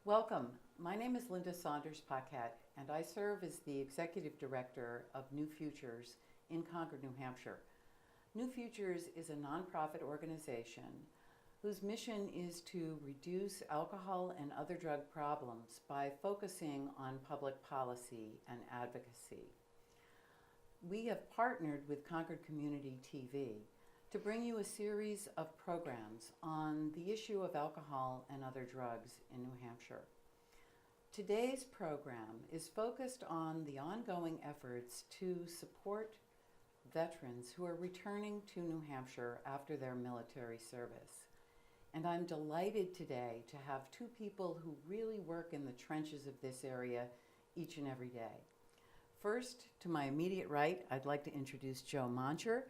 Welcome. My name is Linda Saunders-Paquette, and I serve as the Executive Director of New Futures in Concord, New Hampshire. New Futures is a nonprofit organization whose mission is to reduce alcohol and other drug problems by focusing on public policy and advocacy. We have partnered with Concord Community TV to bring you a series of programs on the issue of alcohol and other drugs in New Hampshire. Today's program is focused on the ongoing efforts to support veterans who are returning to New Hampshire after their military service. And I'm delighted today to have two people who really work in the trenches of this area each and every day. First, to my immediate right, I'd like to introduce Joe Moncher.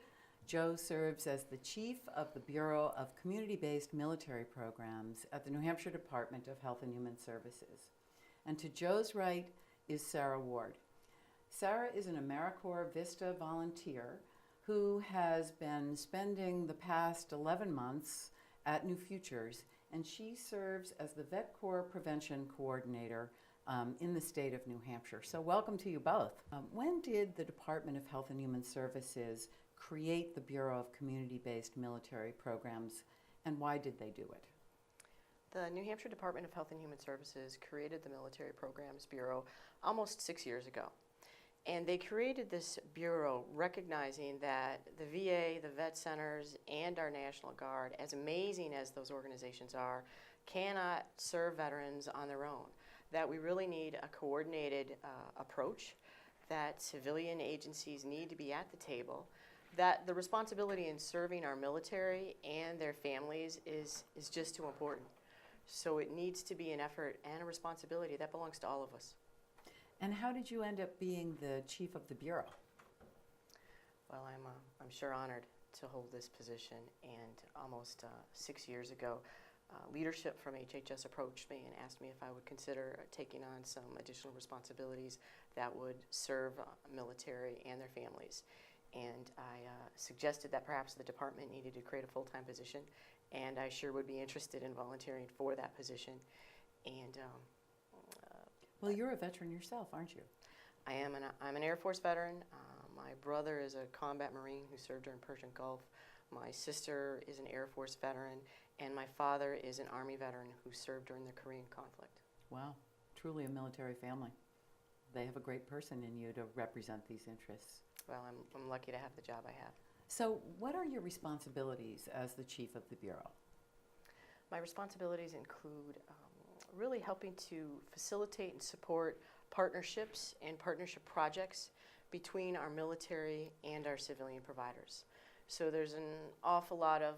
Joe serves as the Chief of the Bureau of Community-Based Military Programs at the New Hampshire Department of Health and Human Services. And to Joe's right is Sarah Ward. Sarah is an AmeriCorps Vista volunteer who has been spending the past 11 months at New Futures, and she serves as the Vet Corps Prevention Coordinator in the state of New Hampshire. So welcome to you both. When did the Department of Health and Human Services create the Bureau of Community-Based Military Programs, and why did they do it? The New Hampshire Department of Health and Human Services created the Military Programs Bureau almost 6 years ago. And they created this bureau recognizing that the VA, the vet centers, and our National Guard, as amazing as those organizations are, cannot serve veterans on their own. That we really need a coordinated approach, that civilian agencies need to be at the table, that the responsibility in serving our military and their families is just too important. So it needs to be an effort and a responsibility that belongs to all of us. And how did you end up being the chief of the bureau? Well, I'm sure honored to hold this position, and almost 6 years ago, leadership from HHS approached me and asked me if I would consider taking on some additional responsibilities that would serve military and their families. And I suggested that perhaps the department needed to create a full-time position, and I sure would be interested in volunteering for that position. And well, you're a veteran yourself, aren't you? I'm an Air Force veteran. My brother is a combat Marine who served during Persian Gulf. My sister is an Air Force veteran, and my father is an Army veteran who served during the Korean conflict. Wow, truly a military family. They have a great person in you to represent these interests. Well, I'm lucky to have the job I have. So what are your responsibilities as the chief of the bureau? My responsibilities include really helping to facilitate and support partnerships and partnership projects between our military and our civilian providers. So there's an awful lot of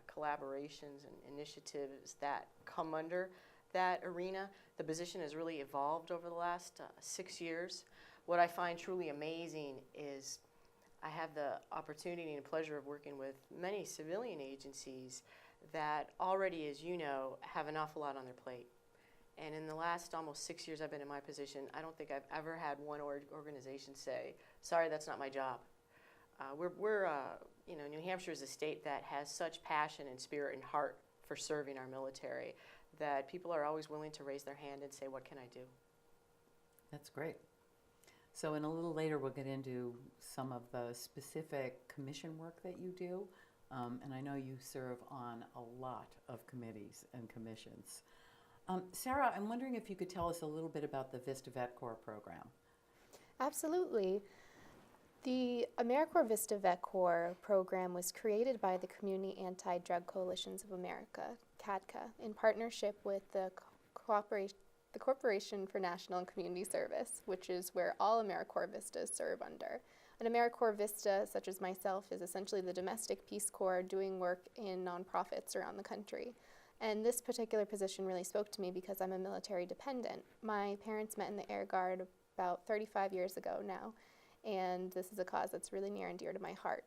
collaborations and initiatives that come under that arena. The position has really evolved over the last 6 years. What I find truly amazing is I have the opportunity and pleasure of working with many civilian agencies that already, as you know, have an awful lot on their plate. And in the last almost 6 years I've been in my position, I don't think I've ever had one organization say, sorry, that's not my job. New Hampshire is a state that has such passion and spirit and heart for serving our military that people are always willing to raise their hand and say, what can I do? That's great. So in a little later, we'll get into some of the specific commission work that you do. And I know you serve on a lot of committees and commissions. Sarah, I'm wondering if you could tell us a little bit about the Vista Vet Corps program. Absolutely. The AmeriCorps Vista Vet Corps program was created by the Community Anti-Drug Coalitions of America, CADCA, in partnership with the Corporation for National and Community Service, which is where all AmeriCorps Vistas serve under. An AmeriCorps Vista, such as myself, is essentially the domestic Peace Corps doing work in nonprofits around the country. And this particular position really spoke to me because I'm a military dependent. My parents met in the Air Guard about 35 years ago now, and this is a cause that's really near and dear to my heart.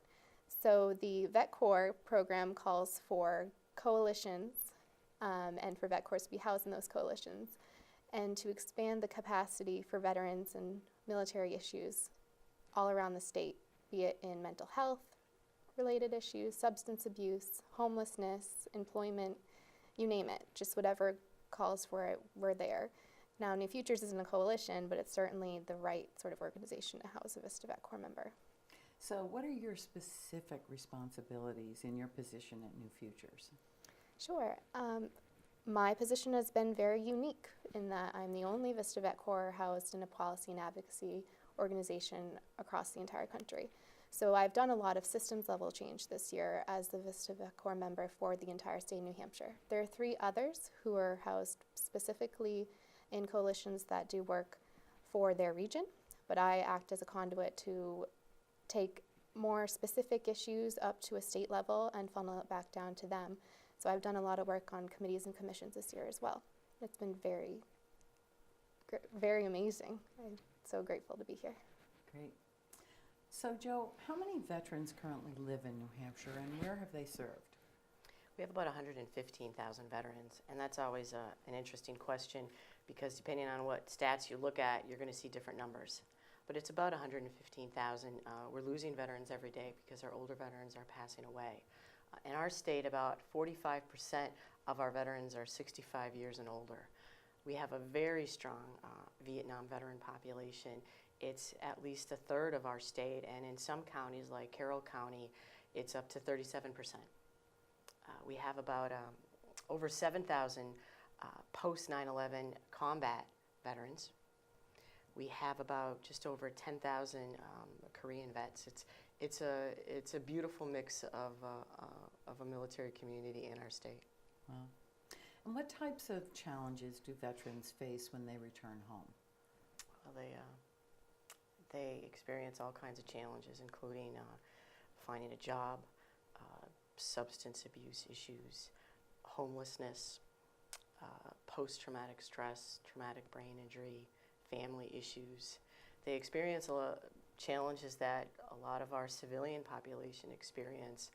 So the Vet Corps program calls for coalitions and for Vet Corps to be housed in those coalitions and to expand the capacity for veterans and military issues all around the state, be it in mental health related issues, substance abuse, homelessness, employment, you name it, just whatever calls for it, we're there. Now, New Futures isn't a coalition, but it's certainly the right sort of organization to house a Vista Vet Corps member. So what are your specific responsibilities in your position at New Futures? Sure. My position has been very unique in that I'm the only Vista Vet Corps housed in a policy and advocacy organization across the entire country. So I've done a lot of systems level change this year as the Vista Vet Corps member for the entire state of New Hampshire. There are 3 others who are housed specifically in coalitions that do work for their region, but I act as a conduit to take more specific issues up to a state level and funnel it back down to them. So I've done a lot of work on committees and commissions this year as well. It's been very, very amazing. I'm so grateful to be here. Great. So Joe, how many veterans currently live in New Hampshire and where have they served? We have about 115,000 veterans, and that's always an interesting question because depending on what stats you look at, you're going to see different numbers. But it's about 115,000. We're losing veterans every day because our older veterans are passing away. In our state, about 45% of our veterans are 65 years and older. We have a very strong Vietnam veteran population. It's at least a third of our state, and in some counties like Carroll County, it's up to 37%. We have about over 7,000 post 9/11 combat veterans. We have about just over 10,000 Korean vets. It's a beautiful mix of a military community in our state. Wow. And what types of challenges do veterans face when they return home? Well, they experience all kinds of challenges, including finding a job, substance abuse issues, homelessness, post-traumatic stress, traumatic brain injury, family issues. They experience a lot of challenges that a lot of our civilian population experience,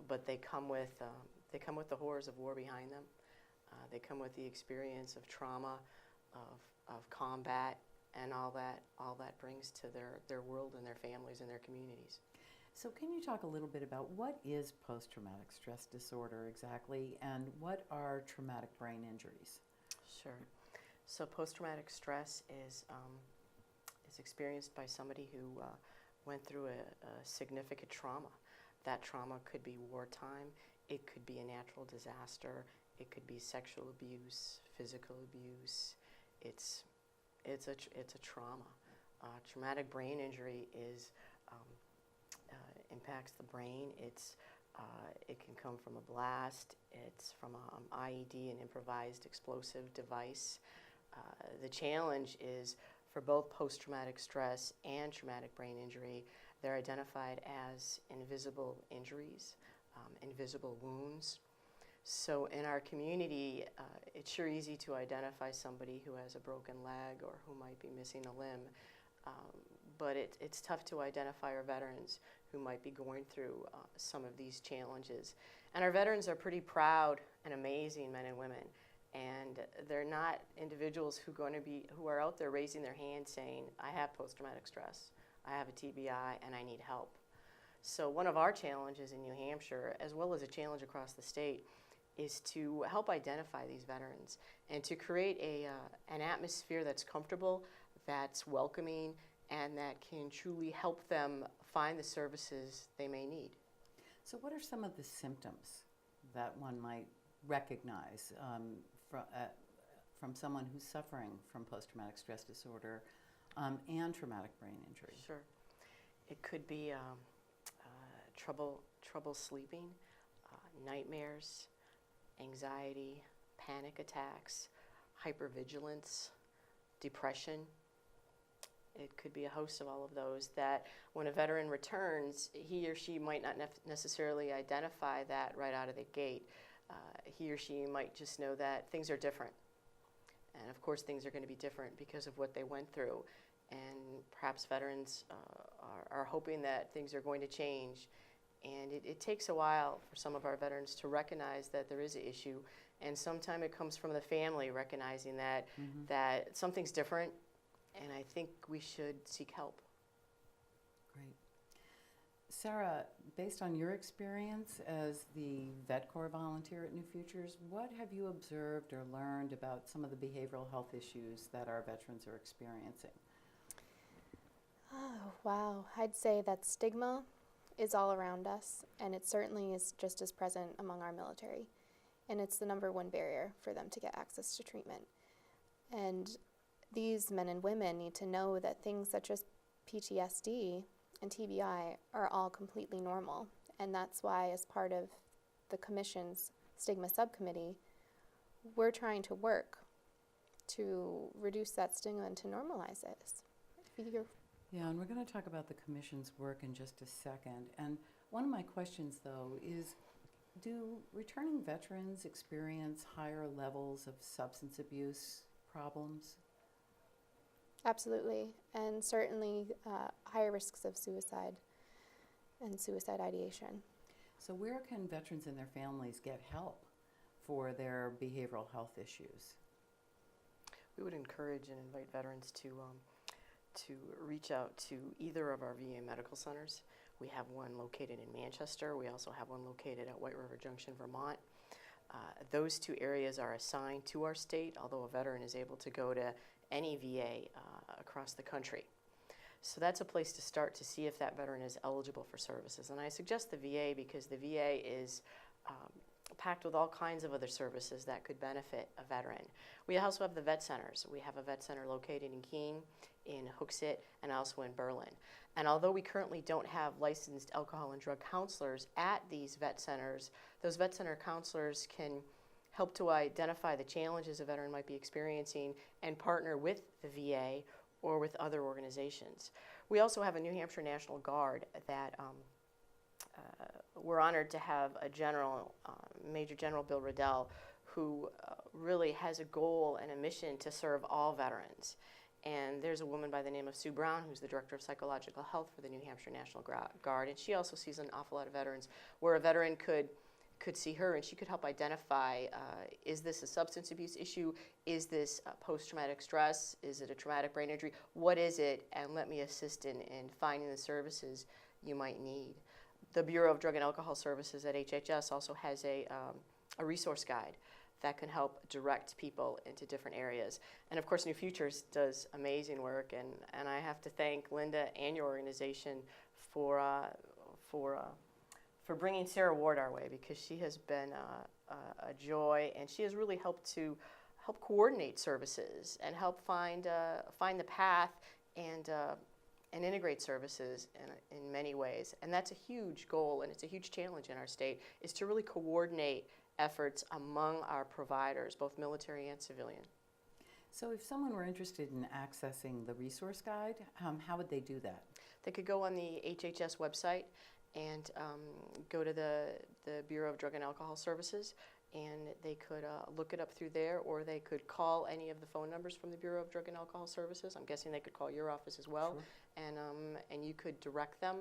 but they come with the horrors of war behind them. They come with the experience of trauma, of combat, and all that brings to their world and their families and their communities. So can you talk a little bit about what is post-traumatic stress disorder exactly, and what are traumatic brain injuries? Sure. So post-traumatic stress is experienced by somebody who went through a significant trauma. That trauma could be wartime, it could be a natural disaster, it could be sexual abuse, physical abuse. It's a trauma. Traumatic brain injury impacts the brain. It can come from a blast. It's from an IED, an improvised explosive device. The challenge is for both post-traumatic stress and traumatic brain injury, they're identified as invisible injuries, invisible wounds. So in our community, it's sure easy to identify somebody who has a broken leg or who might be missing a limb, but it's tough to identify our veterans who might be going through some of these challenges. And our veterans are pretty proud and amazing men and women, and they're not individuals who are out there raising their hand saying, I have post-traumatic stress, I have a TBI, and I need help. So one of our challenges in New Hampshire, as well as a challenge across the state, is to help identify these veterans and to create an atmosphere that's comfortable, that's welcoming, and that can truly help them find the services they may need. So what are some of the symptoms that one might recognize from someone who's suffering from post-traumatic stress disorder and traumatic brain injury? Sure. It could be trouble sleeping, nightmares, anxiety, panic attacks, hypervigilance, depression. It could be a host of all of those that when a veteran returns, he or she might not necessarily identify that right out of the gate. He or she might just know that things are different. And of course things are going to be different because of what they went through. And perhaps veterans are hoping that things are going to change. And it takes a while for some of our veterans to recognize that there is an issue. And sometimes it comes from the family recognizing that, that something's different, and I think we should seek help. Great. Sarah, based on your experience as the Vet Corps volunteer at New Futures, what have you observed or learned about some of the behavioral health issues that our veterans are experiencing? Oh, wow. I'd say that stigma is all around us, and it certainly is just as present among our military. And it's the number one barrier for them to get access to treatment. And these men and women need to know that things such as PTSD and TBI are all completely normal. And that's why, as part of the Commission's Stigma Subcommittee, we're trying to work to reduce that stigma and to normalize it. Yeah, and we're going to talk about the Commission's work in just a second. And one of my questions, though, is do returning veterans experience higher levels of substance abuse problems? Absolutely, and certainly higher risks of suicide and suicide ideation. So where can veterans and their families get help for their behavioral health issues? We would encourage and invite veterans to reach out to either of our VA medical centers. We have one located in Manchester. We also have one located at White River Junction, Vermont. Those two areas are assigned to our state, although a veteran is able to go to any VA across the country. So that's a place to start to see if that veteran is eligible for services. And I suggest the VA because the VA is packed with all kinds of other services that could benefit a veteran. We also have the vet centers. We have a vet center located in Keene, in Hooksett, and also in Berlin. And although we currently don't have licensed alcohol and drug counselors at these vet centers, those vet center counselors can help to identify the challenges a veteran might be experiencing and partner with the VA or with other organizations. We also have a New Hampshire National Guard that we're honored to have a general, Major General Bill Riddell, who really has a goal and a mission to serve all veterans. And there's a woman by the name of Sue Brown, who's the Director of Psychological Health for the New Hampshire National Guard, and she also sees an awful lot of veterans where a veteran could see her and she could help identify, is this a substance abuse issue? Is this post-traumatic stress? Is it a traumatic brain injury? What is it? And let me assist in finding the services you might need. The Bureau of Drug and Alcohol Services at HHS also has a resource guide that can help direct people into different areas. And of course, New Futures does amazing work, and I have to thank Linda and your organization for bringing Sarah Ward our way, because she has been a joy, and she has really helped coordinate services and help find the path and integrate services in many ways. And that's a huge goal, and it's a huge challenge in our state, is to really coordinate efforts among our providers, both military and civilian. So if someone were interested in accessing the resource guide, how would they do that? They could go on the HHS website and go to the Bureau of Drug and Alcohol Services, and they could look it up through there, or they could call any of the phone numbers from the Bureau of Drug and Alcohol Services. I'm guessing they could call your office as well, sure. And you could direct them.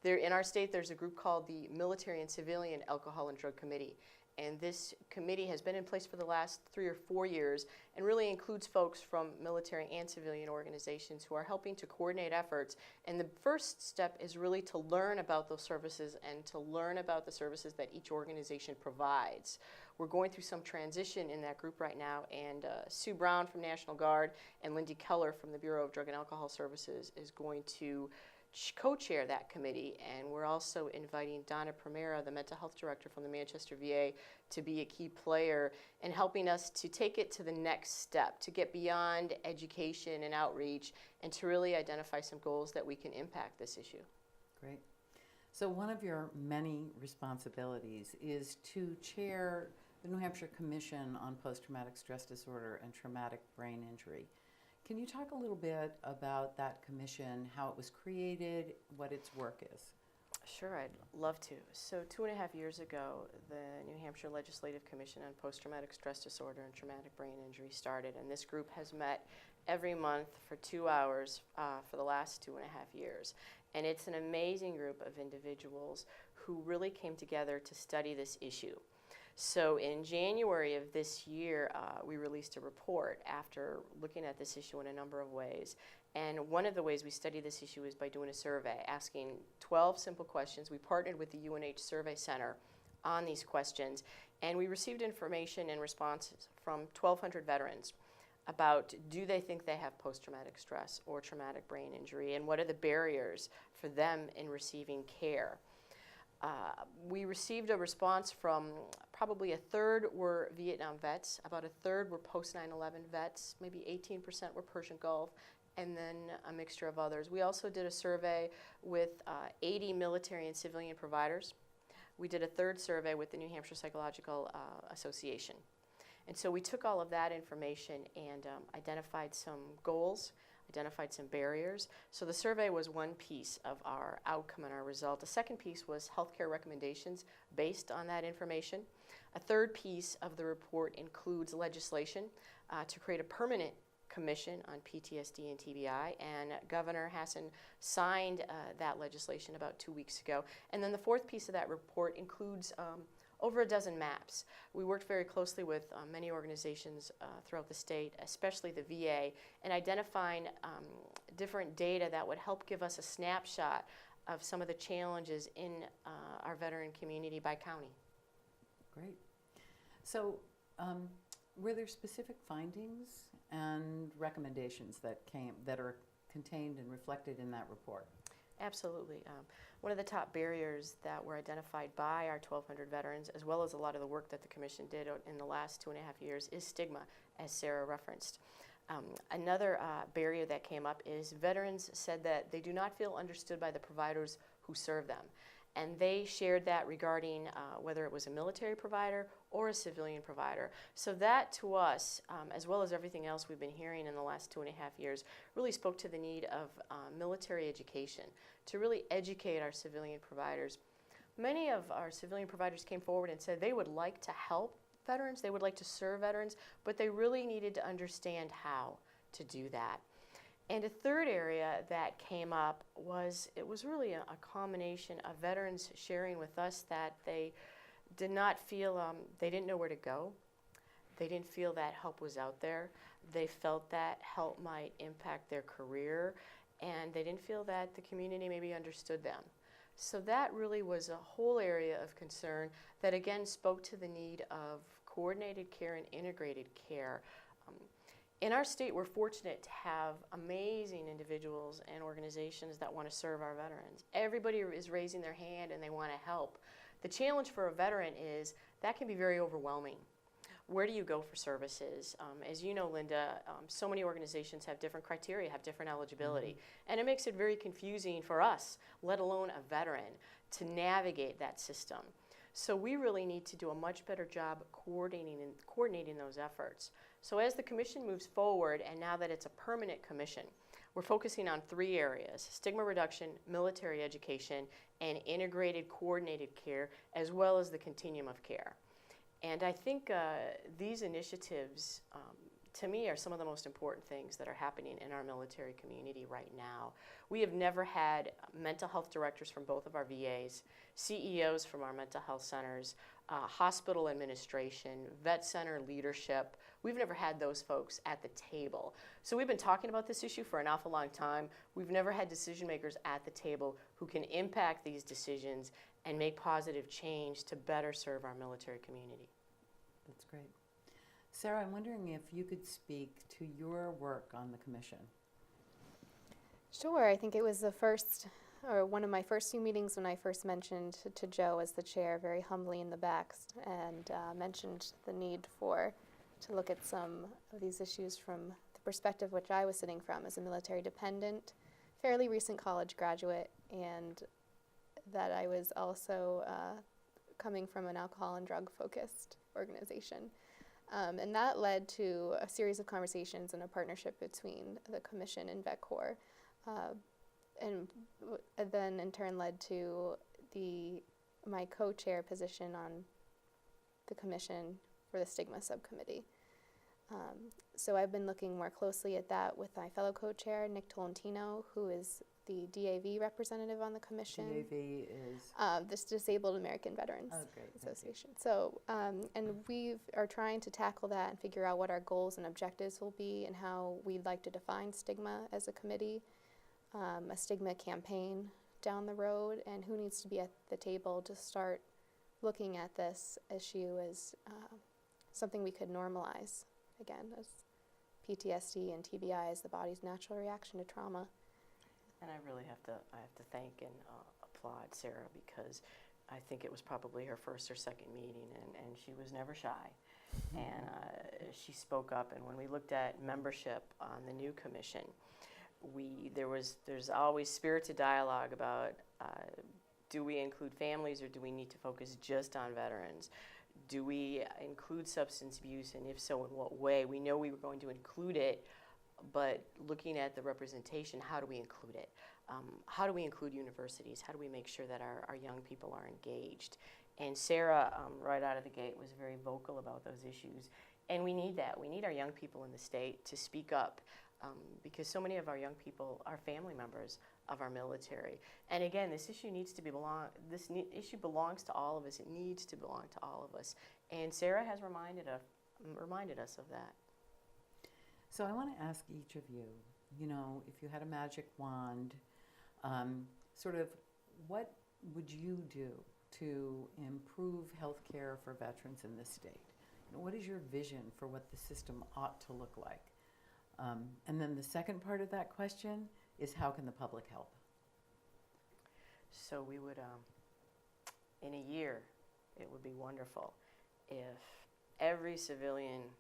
In our state, there's a group called the Military and Civilian Alcohol and Drug Committee. And this committee has been in place for the last 3 or 4 years and really includes folks from military and civilian organizations who are helping to coordinate efforts. And the first step is really to learn about those services and to learn about the services that each organization provides. We're going through some transition in that group right now, and Sue Brown from National Guard and Lindy Keller from the Bureau of Drug and Alcohol Services is going to co-chair that committee, and we're also inviting Donna Primera, the mental health director from the Manchester VA, to be a key player in helping us to take it to the next step, to get beyond education and outreach, and to really identify some goals that we can impact this issue. Great. So one of your many responsibilities is to chair the New Hampshire Commission on Post-Traumatic Stress Disorder and Traumatic Brain Injury. Can you talk a little bit about that commission, how it was created, what its work is? Sure, I'd love to. So 2.5 years ago, the New Hampshire Legislative Commission on Post-Traumatic Stress Disorder and Traumatic Brain Injury started, and this group has met every month for 2 hours for the last 2.5 years. And it's an amazing group of individuals who really came together to study this issue. So in January of this year, we released a report after looking at this issue in a number of ways. And one of the ways we study this issue is by doing a survey, asking 12 simple questions. We partnered with the UNH Survey Center on these questions, and we received information and responses from 1,200 veterans about, do they think they have post-traumatic stress or traumatic brain injury, and what are the barriers for them in receiving care. We received a response from probably a third were Vietnam vets, about a third were post 9/11 vets, maybe 18% were Persian Gulf, and then a mixture of others. We also did a survey with 80 military and civilian providers. We did a third survey with the New Hampshire Psychological Association. And so we took all of that information and identified some goals, identified some barriers. So the survey was one piece of our outcome and our result. The second piece was healthcare recommendations based on that information. A third piece of the report includes legislation to create a permanent commission on PTSD and TBI, and Governor Hassan signed that legislation about 2 weeks ago. And then the fourth piece of that report includes over a dozen maps. We worked very closely with many organizations throughout the state, especially the VA, in identifying different data that would help give us a snapshot of some of the challenges in our veteran community by county. Great. So were there specific findings and recommendations that are contained and reflected in that report? Absolutely. One of the top barriers that were identified by our 1,200 veterans, as well as a lot of the work that the Commission did in the last 2.5 years, is stigma, as Sarah referenced. Another barrier that came up is veterans said that they do not feel understood by the providers who serve them. And they shared that regarding whether it was a military provider or a civilian provider. So that to us, as well as everything else we've been hearing in the last 2.5 years, really spoke to the need of military education, to really educate our civilian providers. Many of our civilian providers came forward and said they would like to help veterans, they would like to serve veterans, but they really needed to understand how to do that. And a third area that came up was, it was really a combination of veterans sharing with us that they did not feel, they didn't know where to go. They didn't feel that help was out there. They felt that help might impact their career, and they didn't feel that the community maybe understood them. So that really was a whole area of concern that again spoke to the need of coordinated care and integrated care. In our state, we're fortunate to have amazing individuals and organizations that want to serve our veterans. Everybody is raising their hand and they want to help. The challenge for a veteran is that can be very overwhelming. Where do you go for services? As you know, Linda, so many organizations have different criteria, have different eligibility, and it makes it very confusing for us, let alone a veteran, to navigate that system. So we really need to do a much better job coordinating those efforts. So as the commission moves forward, and now that it's a permanent commission, we're focusing on 3 areas: stigma reduction, military education, and integrated coordinated care, as well as the continuum of care. And I think these initiatives, to me, are some of the most important things that are happening in our military community right now. We have never had mental health directors from both of our VAs, CEOs from our mental health centers, hospital administration, vet center leadership. We've never had those folks at the table. So we've been talking about this issue for an awful long time. We've never had decision makers at the table who can impact these decisions and make positive change to better serve our military community. That's great. Sarah, I'm wondering if you could speak to your work on the commission. Sure. I think it was one of my first few meetings when I first mentioned to Joe as the chair, very humbly in the back, and mentioned the need to look at some of these issues from the perspective which I was sitting from as a military dependent, fairly recent college graduate, and that I was also coming from an alcohol and drug focused organization. And that led to a series of conversations and a partnership between the commission and VetCorps, and then in turn led to my co-chair position on the commission for the stigma subcommittee. So I've been looking more closely at that with my fellow co-chair, Nick Tolentino, who is the DAV representative on the commission. DAV is? This Disabled American Veterans Great, Association. So, and we are trying to tackle that and figure out what our goals and objectives will be and how we'd like to define stigma as a committee, a stigma campaign down the road, and who needs to be at the table to start looking at this issue as something we could normalize, again, as PTSD and TBI is the body's natural reaction to trauma. And I really have to thank and applaud Sarah, because I think it was probably her first or second meeting, and she was never shy. And she spoke up, and when we looked at membership on the new commission, there's always spirited dialogue about do we include families, or do we need to focus just on veterans? Do we include substance abuse, and if so, in what way? We know we were going to include it, but looking at the representation, how do we include it? How do we include universities? How do we make sure that our young people are engaged? And Sarah, right out of the gate, was very vocal about those issues. And we need that. We need our young people in the state to speak up, because so many of our young people are family members of our military. And again, this issue belongs to all of us. It needs to belong to all of us. And Sarah has reminded us of that. So I want to ask each of you, if you had a magic wand, sort of what would you do to improve health care for veterans in this state? What is your vision for what the system ought to look like? And then the second part of that question is, how can the public help? So we would, in a year, it would be wonderful if every civilian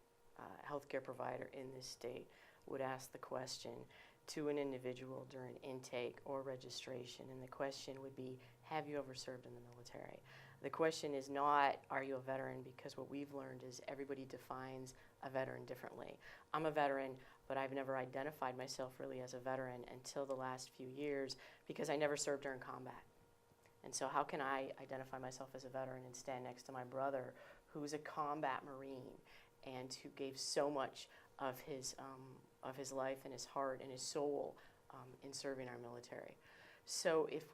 healthcare provider in this state would ask the question to an individual during intake or registration, and the question would be, have you ever served in the military? The question is not, are you a veteran? Because what we've learned is everybody defines a veteran differently. I'm a veteran, but I've never identified myself really as a veteran until the last few years, because I never served during combat. And so how can I identify myself as a veteran and stand next to my brother, who's a combat Marine and who gave so much of his life and his heart and his soul in serving our military? So if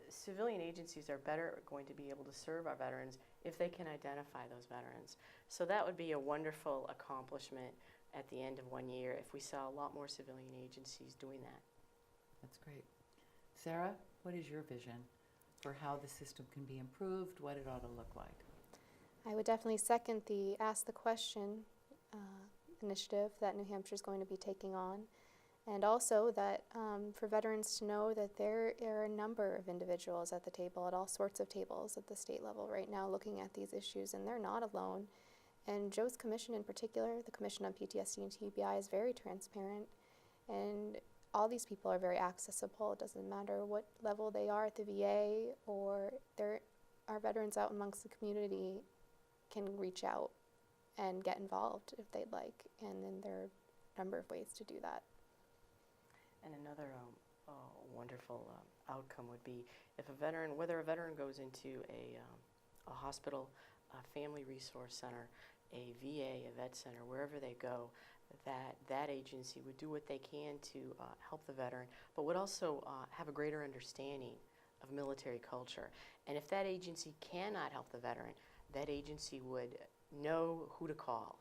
civilian agencies are better going to be able to serve our veterans if they can identify those veterans. So that would be a wonderful accomplishment at the end of 1 year if we saw a lot more civilian agencies doing that. That's great. Sarah, what is your vision for how the system can be improved, what it ought to look like? I would definitely second the Ask the Question initiative that New Hampshire is going to be taking on. And also that for veterans to know that there are a number of individuals at the table, at all sorts of tables at the state level right now, looking at these issues, and they're not alone. And Joe's commission in particular, the Commission on PTSD and TBI, is very transparent, and all these people are very accessible. It doesn't matter what level they are at the VA, or our veterans out amongst the community can reach out and get involved if they'd like, and then there are a number of ways to do that. And another wonderful outcome would be if whether a veteran goes into a hospital, a family resource center, a VA, a vet center, wherever they go, that agency would do what they can to help the veteran, but would also have a greater understanding of military culture. And if that agency cannot help the veteran, that agency would know who to call.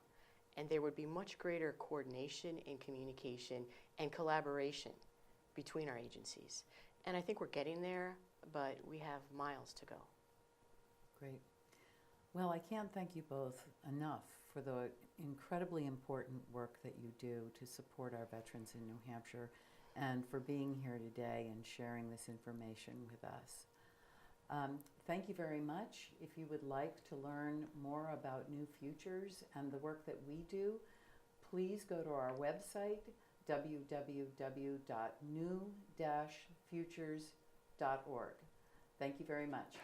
And there would be much greater coordination and communication and collaboration between our agencies. And I think we're getting there, but we have miles to go. Great. Well, I can't thank you both enough for the incredibly important work that you do to support our veterans in New Hampshire, and for being here today and sharing this information with us. Thank you very much. If you would like to learn more about New Futures and the work that we do, please go to our website, www.new-futures.org. Thank you very much.